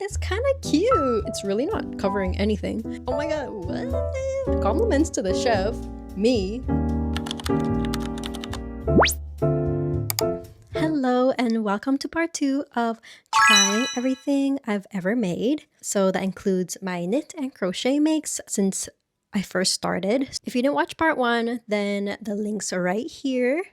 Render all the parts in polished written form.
It's kind of cute. It's really not covering anything. Oh my god, what? Compliments to the chef, me. Hello and welcome to part 2 of trying everything I've ever made. So that includes my knit and crochet makes since I first started. If you didn't watch part 1, then the links are right here.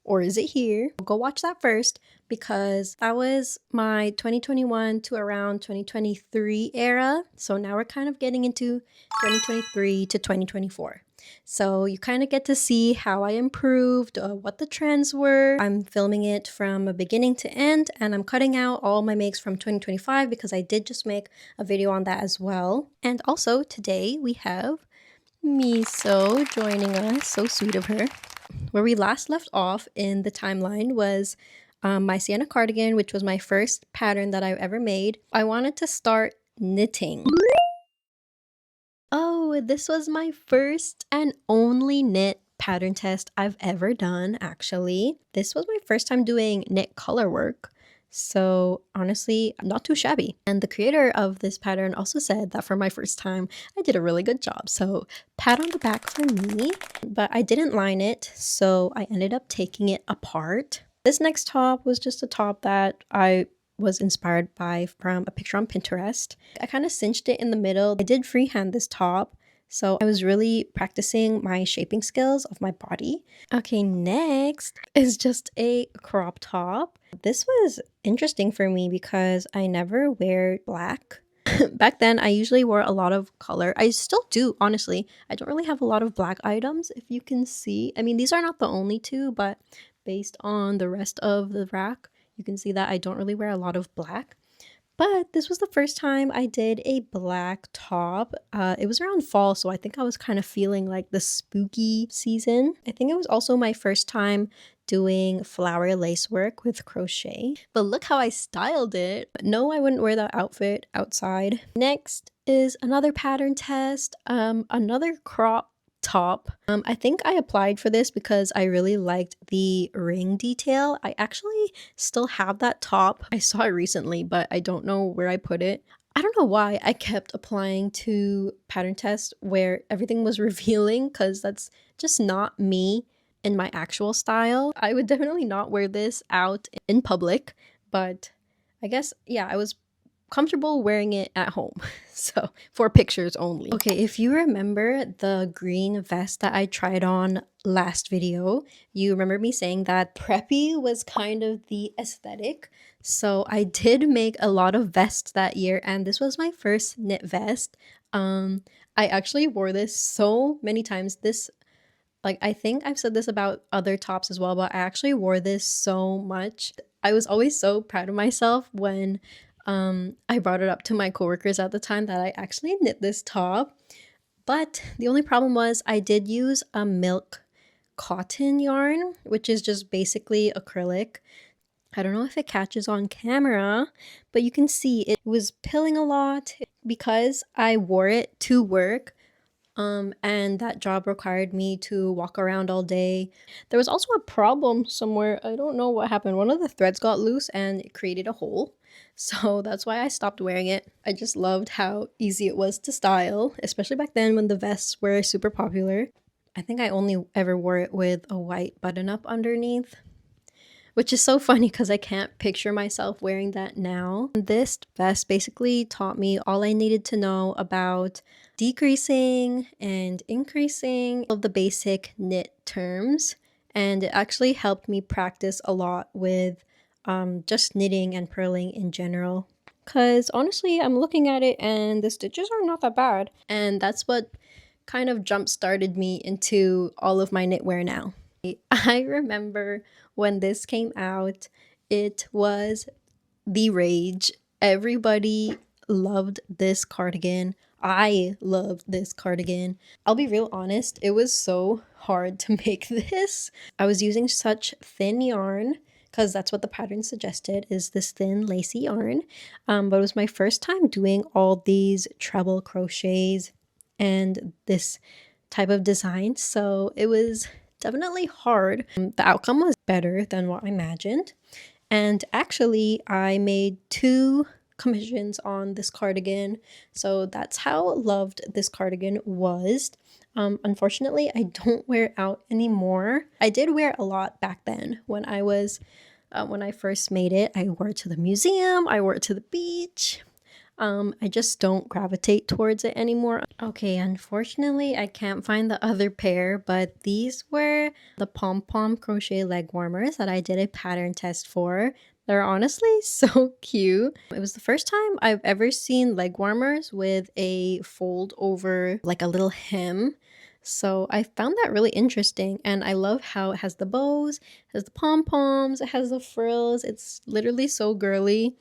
Or is it here? Go watch that first because that was my 2021 to around 2023 era. So now we're kind of getting into 2023 to 2024. So you kind of get to see how I improved, what the trends were. I'm filming it from a beginning to end, and I'm cutting out all my makes from 2025 because I did just make a video on that as well. And also today we have Miso joining us. So sweet of her. Where we last left off in the timeline was my Sienna cardigan, which was my first pattern that I've ever made. I wanted to start knitting. Oh, this was my first and only knit pattern test I've ever done, actually. This was my first time doing knit color work. So honestly, not too shabby. And the creator of this pattern also said that for my first time, I did a really good job. So pat on the back for me. But I didn't line it, so I ended up taking it apart. This next top was just a top that I was inspired by from a picture on Pinterest. I kind of cinched it in the middle. I did freehand this top. So I was really practicing my shaping skills of my body. Okay, next is just a crop top. This was interesting for me because I never wear black. Back then, I usually wore a lot of color. I still do, honestly. I don't really have a lot of black items, if you can see. I mean, these are not the only two, but based on the rest of the rack, you can see that I don't really wear a lot of black. But this was the first time I did a black top. It was around fall, so I think I was kind of feeling like the spooky season. I think it was also my first time doing flower lace work with crochet. But look how I styled it. No, I wouldn't wear that outfit outside. Next is another pattern test, another crop top. I think I applied for this because I really liked the ring detail. I actually still have that top. I saw it recently, but I don't know where I put it. I don't know why I kept applying to pattern tests where everything was revealing, because that's just not me in my actual style. I would definitely not wear this out in public, but I guess, yeah, I was comfortable wearing it at home, so for pictures only. Okay, if you remember the green vest that I tried on last video, you remember me saying that preppy was kind of the aesthetic. So I did make a lot of vests that year, and this was my first knit vest. I actually wore this so many times. This, like, I think I've said this about other tops as well, but I actually wore this so much. I was always so proud of myself when I brought it up to my coworkers at the time that I actually knit this top. But the only problem was I did use a milk cotton yarn, which is just basically acrylic. I don't know if it catches on camera, but you can see it was pilling a lot because I wore it to work. And that job required me to walk around all day. There was also a problem somewhere. I don't know what happened. One of the threads got loose and it created a hole. So that's why I stopped wearing it. I just loved how easy it was to style, especially back then when the vests were super popular. I think I only ever wore it with a white button-up underneath, which is so funny because I can't picture myself wearing that now. This vest basically taught me all I needed to know about decreasing and increasing of the basic knit terms, and it actually helped me practice a lot with just knitting and purling in general. Because honestly, I'm looking at it and the stitches are not that bad, and that's what kind of jump started me into all of my knitwear now. I remember when this came out, it was the rage. Everybody loved this cardigan. I loved this cardigan. I'll be real honest, it was so hard to make this. I was using such thin yarn because that's what the pattern suggested, is this thin lacy yarn. But it was my first time doing all these treble crochets and this type of design, so it was definitely hard. The outcome was better than what I imagined. And actually, I made 2 commissions on this cardigan. So that's how loved this cardigan was. Unfortunately, I don't wear it out anymore. I did wear it a lot back then when I first made it. I wore it to the museum, I wore it to the beach. I just don't gravitate towards it anymore. Okay, unfortunately, I can't find the other pair, but these were the pom-pom crochet leg warmers that I did a pattern test for. They're honestly so cute. It was the first time I've ever seen leg warmers with a fold over, like a little hem. So I found that really interesting, and I love how it has the bows, has the pom-poms, it has the frills. It's literally so girly.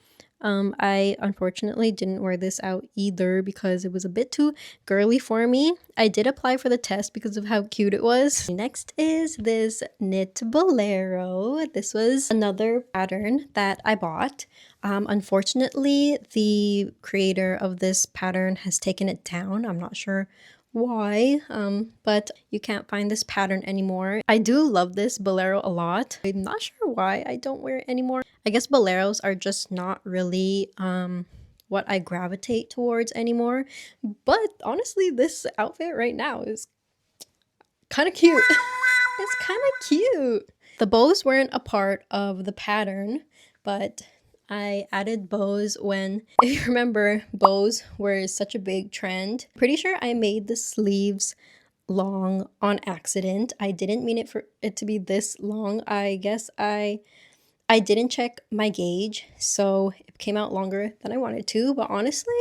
I unfortunately didn't wear this out either because it was a bit too girly for me. I did apply for the test because of how cute it was. Next is this knit bolero. This was another pattern that I bought. Unfortunately, the creator of this pattern has taken it down. I'm not sure why, but you can't find this pattern anymore. I do love this bolero a lot. I'm not sure why I don't wear it anymore. I guess boleros are just not really what I gravitate towards anymore. But honestly, this outfit right now is kind of cute. It's kind of cute. The bows weren't a part of the pattern, but I added bows when, if you remember, bows were such a big trend. Pretty sure I made the sleeves long on accident. I didn't mean it for it to be this long. I guess I didn't check my gauge, so it came out longer than I wanted to, but honestly,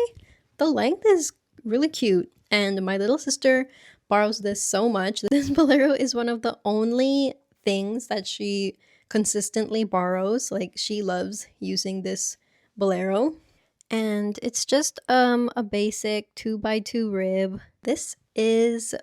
the length is really cute, and my little sister borrows this so much. This bolero is one of the only things that she consistently borrows. Like, she loves using this bolero, and it's just a basic 2x2 rib. This is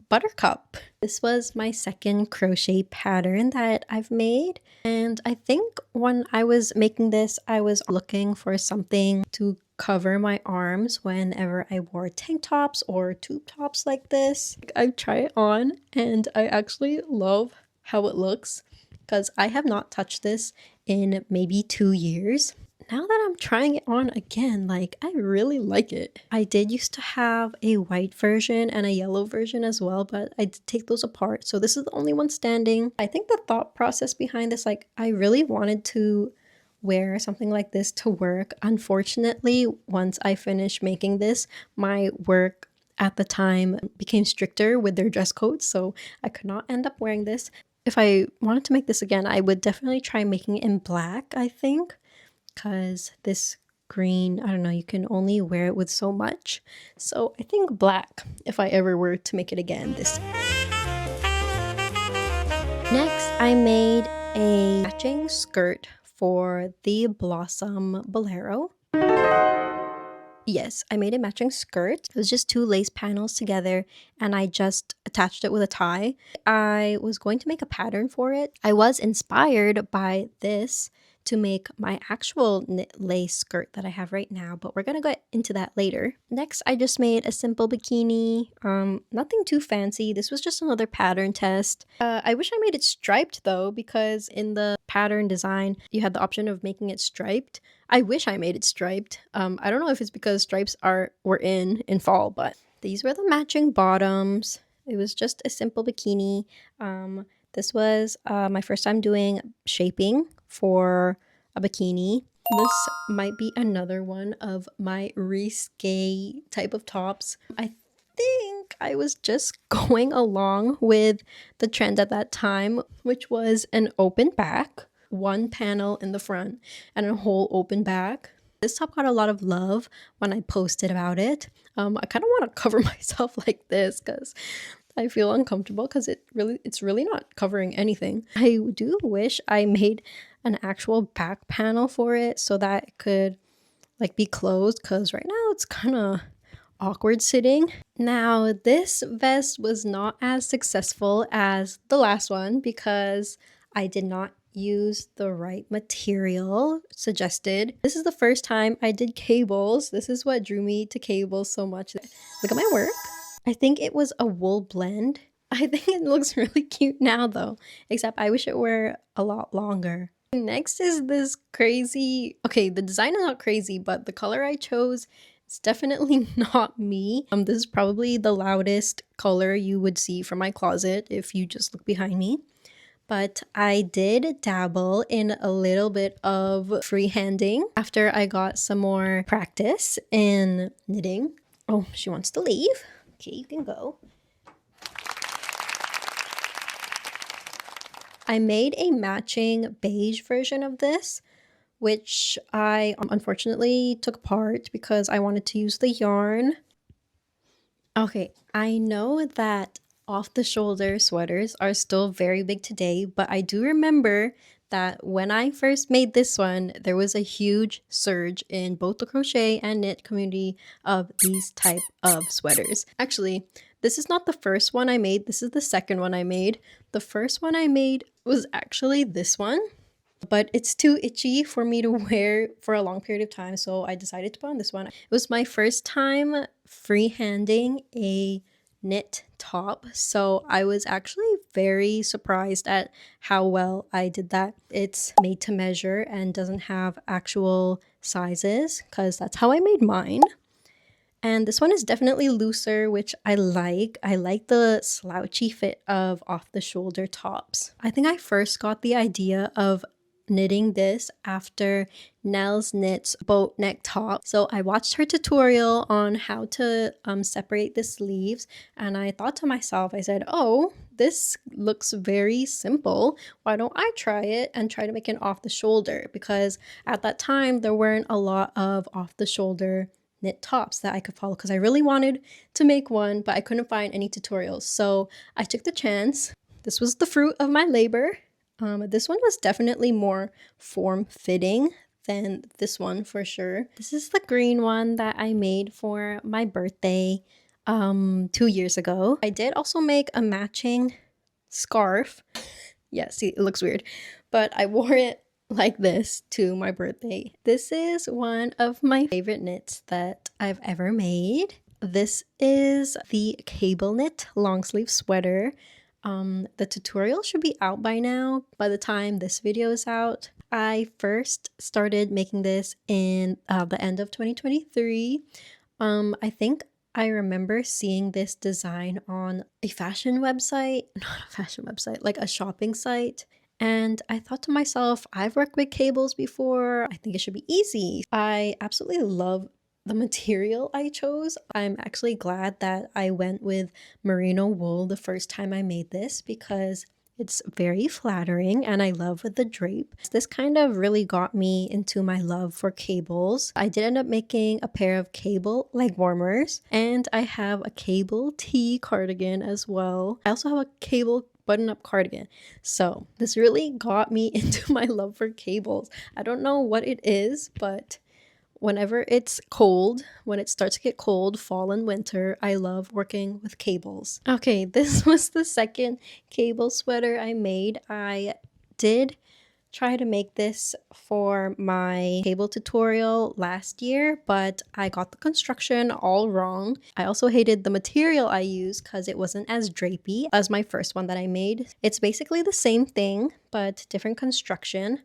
Buttercup. This was my second crochet pattern that I've made, and I think when I was making this, I was looking for something to cover my arms whenever I wore tank tops or tube tops like this. I try it on and I actually love how it looks because I have not touched this in maybe 2 years. Now that I'm trying it on again, like, I really like it. I did used to have a white version and a yellow version as well, but I did take those apart. So this is the only one standing. I think the thought process behind this, like, I really wanted to wear something like this to work. Unfortunately, once I finished making this, my work at the time became stricter with their dress codes, so I could not end up wearing this. If I wanted to make this again, I would definitely try making it in black, I think. Because this green, I don't know, you can only wear it with so much. So I think black, if I ever were to make it again this time. Next, I made a matching skirt for the Blossom Bolero. Yes, I made a matching skirt. It was just 2 lace panels together and I just attached it with a tie. I was going to make a pattern for it. I was inspired by this to make my actual knit lace skirt that I have right now, but we're gonna get into that later. Next, I just made a simple bikini, nothing too fancy. This was just another pattern test. I wish I made it striped though, because in the pattern design, you had the option of making it striped. I wish I made it striped. I don't know if it's because stripes were in fall, but these were the matching bottoms. It was just a simple bikini. This was my first time doing shaping for a bikini. This might be another one of my risque type of tops. I think I was just going along with the trend at that time, which was an open back, 1 panel in the front, and a whole open back. This top got a lot of love when I posted about it. I kind of want to cover myself like this because I feel uncomfortable because it's really not covering anything. I do wish I made an actual back panel for it so that it could like be closed, because right now it's kind of awkward sitting. Now, this vest was not as successful as the last one because I did not use the right material suggested. This is the first time I did cables. This is what drew me to cables so much. Look at my work. I think it was a wool blend. I think it looks really cute now though, except I wish it were a lot longer. Next is this crazy, okay, the design is not crazy, but the color I chose is definitely not me. This is probably the loudest color you would see from my closet if you just look behind me. But I did dabble in a little bit of freehanding after I got some more practice in knitting. Oh, she wants to leave. Okay, you can go. I made a matching beige version of this, which I unfortunately took apart because I wanted to use the yarn. Okay, I know that off-the-shoulder sweaters are still very big today, but I do remember that when I first made this one, there was a huge surge in both the crochet and knit community of these type of sweaters. Actually, this is not the first one I made, this is the second one I made. The first one I made was actually this one, but it's too itchy for me to wear for a long period of time, so I decided to put on this one. It was my first time freehanding a knit top, so I was actually very surprised at how well I did that. It's made to measure and doesn't have actual sizes because that's how I made mine. And this one is definitely looser, which I like. I like the slouchy fit of off-the-shoulder tops. I think I first got the idea of knitting this after Nels knits boat neck top. So I watched her tutorial on how to separate the sleeves, and I thought to myself, I said, oh, this looks very simple. Why don't I try it and try to make it off the shoulder? Because at that time there weren't a lot of off the shoulder knit tops that I could follow because I really wanted to make one, but I couldn't find any tutorials. So I took the chance. This was the fruit of my labor. This one was definitely more form-fitting than this one for sure. This is the green one that I made for my birthday 2 years ago. I did also make a matching scarf. Yeah, see, it looks weird, but I wore it like this to my birthday. This is one of my favorite knits that I've ever made. This is the cable knit long sleeve sweater. The tutorial should be out by now by the time this video is out. I first started making this in the end of 2023. I think I remember seeing this design on a fashion website, not a fashion website, like a shopping site. And I thought to myself, I've worked with cables before. I think it should be easy. I absolutely love the material I chose. I'm actually glad that I went with merino wool the first time I made this because it's very flattering and I love the drape. This kind of really got me into my love for cables. I did end up making a pair of cable leg warmers, and I have a cable tee cardigan as well. I also have a cable button-up cardigan. So this really got me into my love for cables. I don't know what it is, but whenever it's cold, when it starts to get cold, fall and winter, I love working with cables. Okay, this was the second cable sweater I made. I did try to make this for my cable tutorial last year, but I got the construction all wrong. I also hated the material I used because it wasn't as drapey as my first one that I made. It's basically the same thing, but different construction.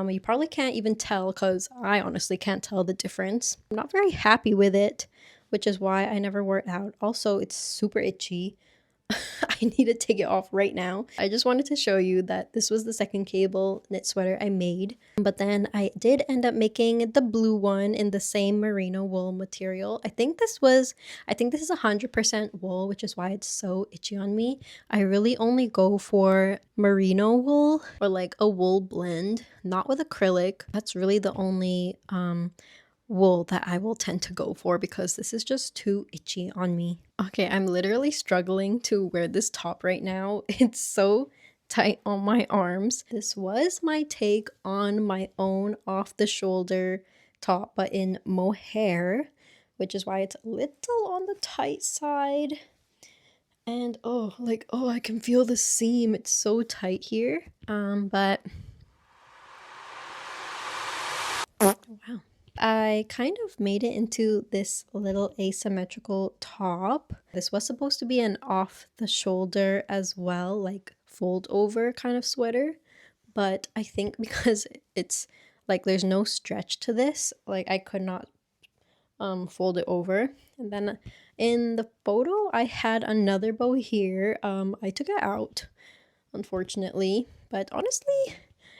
You probably can't even tell because I honestly can't tell the difference. I'm not very happy with it, which is why I never wore it out. Also, it's super itchy. I need to take it off right now. I just wanted to show you that this was the second cable knit sweater I made. But then I did end up making the blue one in the same merino wool material. I think this is 100% wool, which is why it's so itchy on me. I really only go for merino wool or like a wool blend, not with acrylic. That's really the only wool that I will tend to go for because this is just too itchy on me. Okay, I'm literally struggling to wear this top right now. It's so tight on my arms. This was my take on my own off-the-shoulder top, but in mohair, which is why it's a little on the tight side. And oh, I can feel the seam. It's so tight here. But wow. I kind of made it into this little asymmetrical top. This was supposed to be an off the shoulder as well, like fold over kind of sweater, but I think because it's like there's no stretch to this, like I could not fold it over. And then in the photo I had another bow here. I took it out, unfortunately, but honestly,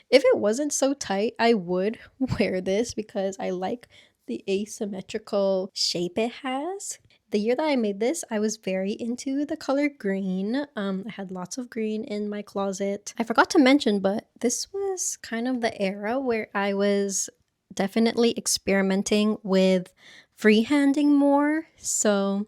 if it wasn't so tight, I would wear this because I like the asymmetrical shape it has. The year that I made this, I was very into the color green. I had lots of green in my closet. I forgot to mention, but this was kind of the era where I was definitely experimenting with freehanding more. So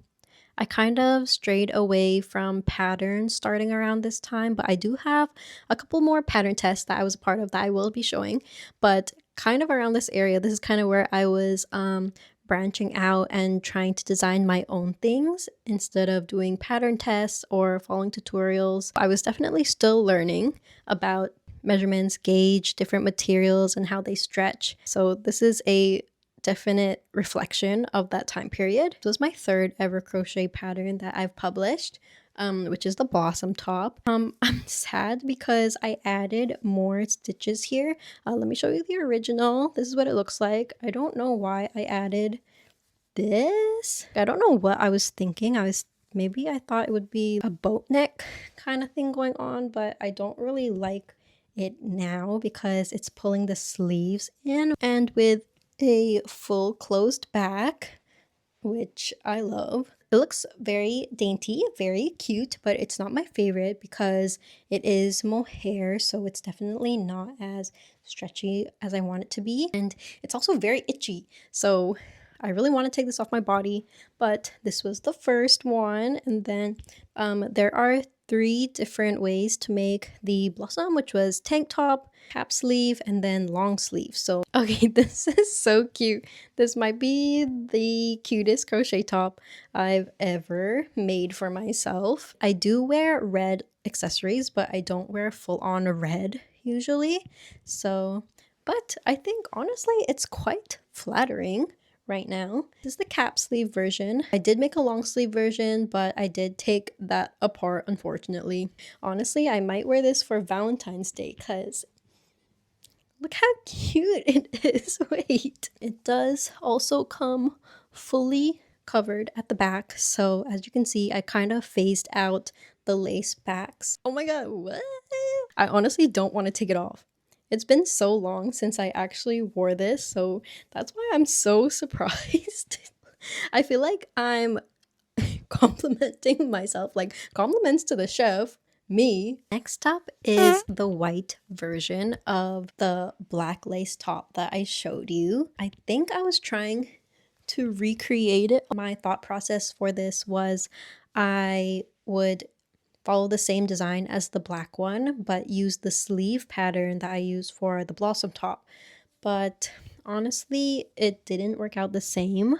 I kind of strayed away from patterns starting around this time, but I do have a couple more pattern tests that I was a part of that I will be showing. But kind of around this area, this is kind of where I was branching out and trying to design my own things instead of doing pattern tests or following tutorials. I was definitely still learning about measurements, gauge, different materials, and how they stretch. So this is a definite reflection of that time period. This was my third ever crochet pattern that I've published, which is the blossom top. I'm sad because I added more stitches here. Let me show you the original. This is what it looks like. I don't know why I added this. I don't know what I was thinking. Maybe I thought it would be a boat neck kind of thing going on, but I don't really like it now because it's pulling the sleeves in, and with a full closed back, which I love. It looks very dainty, very cute, but it's not my favorite because it is mohair, so it's definitely not as stretchy as I want it to be. And it's also very itchy, so I really want to take this off my body, but this was the first one. And then there are 3 different ways to make the blossom, which was tank top, cap sleeve, and then long sleeve. So okay, this is so cute. This might be the cutest crochet top I've ever made for myself. I do wear red accessories, but I don't wear full-on red usually. So, but I think honestly it's quite flattering right now. This is the cap sleeve version. I did make a long sleeve version, but I did take that apart, unfortunately. Honestly, I might wear this for Valentine's Day because look how cute it is. Wait. It does also come fully covered at the back. So as you can see, I kind of phased out the lace backs. Oh my god, what? I honestly don't want to take it off. It's been so long since I actually wore this, so that's why I'm so surprised. I feel like I'm complimenting myself, like compliments to the chef, me. Next up is the white version of the black lace top that I showed you. I think I was trying to recreate it. My thought process for this was I would follow the same design as the black one, but use the sleeve pattern that I used for the blossom top. But honestly, it didn't work out the same.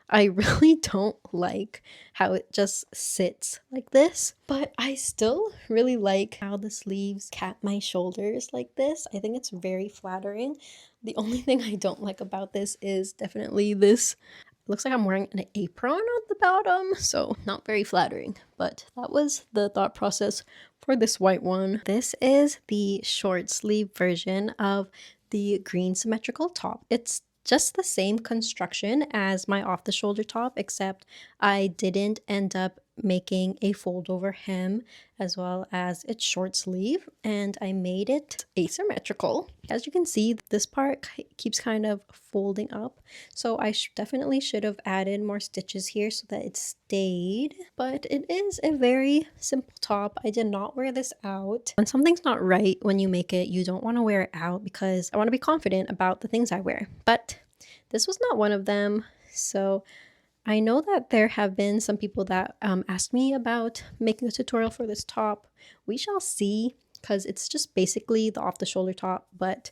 I really don't like how it just sits like this, but I still really like how the sleeves cap my shoulders like this. I think it's very flattering. The only thing I don't like about this is definitely this. Looks like I'm wearing an apron on the bottom, so not very flattering, but that was the thought process for this white one. This is the short sleeve version of the green symmetrical top. It's just the same construction as my off the shoulder top, except I didn't end up making a fold over hem as well as its short sleeve, and I made it asymmetrical. As you can see, this part keeps kind of folding up, so I definitely should have added more stitches here so that it stayed, but it is a very simple top. I did not wear this out. When something's not right when you make it, you don't want to wear it out because I want to be confident about the things I wear, but this was not one of them. So I know that there have been some people that asked me about making a tutorial for this top. We shall see, because it's just basically the off-the-shoulder top, but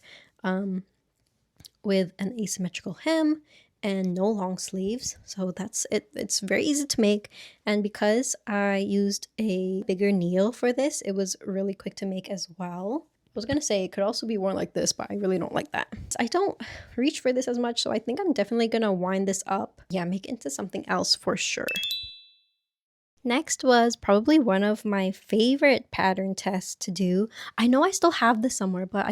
with an asymmetrical hem and no long sleeves. So that's it. It's very easy to make, and because I used a bigger needle for this, it was really quick to make as well. I was gonna say it could also be worn like this, but I really don't like that. I don't reach for this as much, so I think I'm definitely gonna wind this up. Yeah, make it into something else for sure. Next was probably one of my favorite pattern tests to do. I know I still have this somewhere, but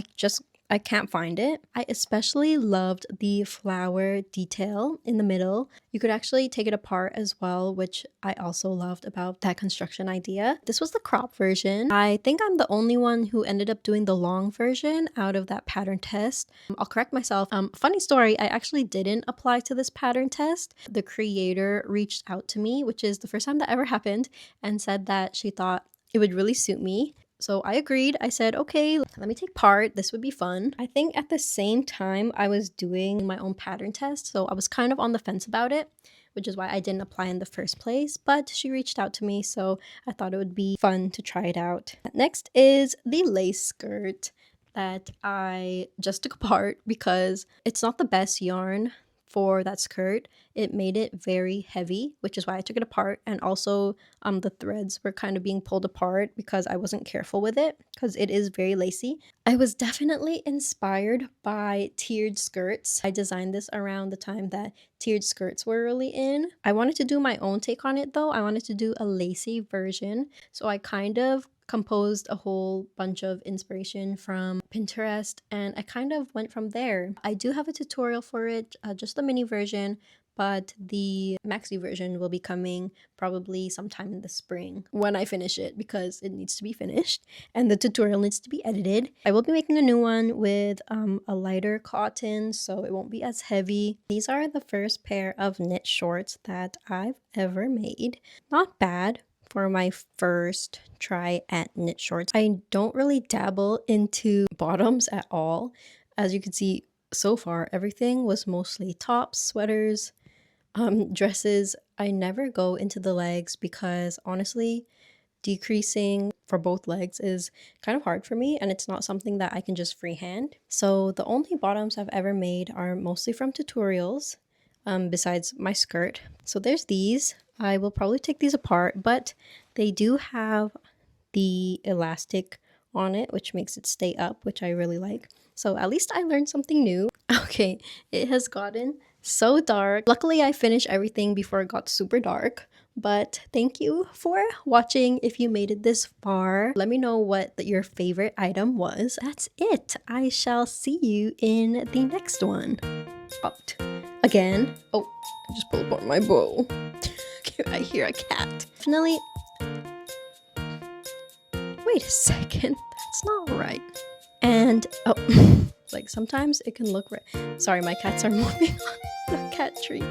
I can't find it. I especially loved the flower detail in the middle. You could actually take it apart as well, which I also loved about that construction idea. This was the crop version. I think I'm the only one who ended up doing the long version out of that pattern test. I'll correct myself. Funny story, I actually didn't apply to this pattern test. The creator reached out to me, which is the first time that ever happened, and said that she thought it would really suit me. So I agreed. I said, okay, let me take part. This would be fun. I think at the same time I was doing my own pattern test, so I was kind of on the fence about it, which is why I didn't apply in the first place. But she reached out to me, so I thought it would be fun to try it out. Next is the lace skirt that I just took apart because it's not the best yarn for that skirt. It made it very heavy, which is why I took it apart. And also the threads were kind of being pulled apart because I wasn't careful with it, because it is very lacy. I was definitely inspired by tiered skirts. I designed this around the time that tiered skirts were really in. I wanted to do my own take on it though. I wanted to do a lacy version. So I kind of composed a whole bunch of inspiration from Pinterest, and I kind of went from there. I do have a tutorial for it, just the mini version, but the maxi version will be coming probably sometime in the spring when I finish it, because it needs to be finished and the tutorial needs to be edited. I will be making a new one with a lighter cotton, so it won't be as heavy. These are the first pair of knit shorts that I've ever made. Not bad for my first try at knit shorts. I don't really dabble into bottoms at all. As you can see, so far everything was mostly tops, sweaters, dresses. I never go into the legs because honestly, decreasing for both legs is kind of hard for me, and it's not something that I can just freehand. So the only bottoms I've ever made are mostly from tutorials, besides my skirt. So there's these. I will probably take these apart, but they do have the elastic on it, which makes it stay up, which I really like. So at least I learned something new. Okay, it has gotten so dark. Luckily, I finished everything before it got super dark. But thank you for watching. If you made it this far, let me know what your favorite item was. That's it. I shall see you in the next one. Out. Again. Oh, I just pulled apart my bow. I hear a cat. Finally. Wait a second. That's not right. And, oh, like sometimes it can look right. Sorry, my cats are moving on the cat tree.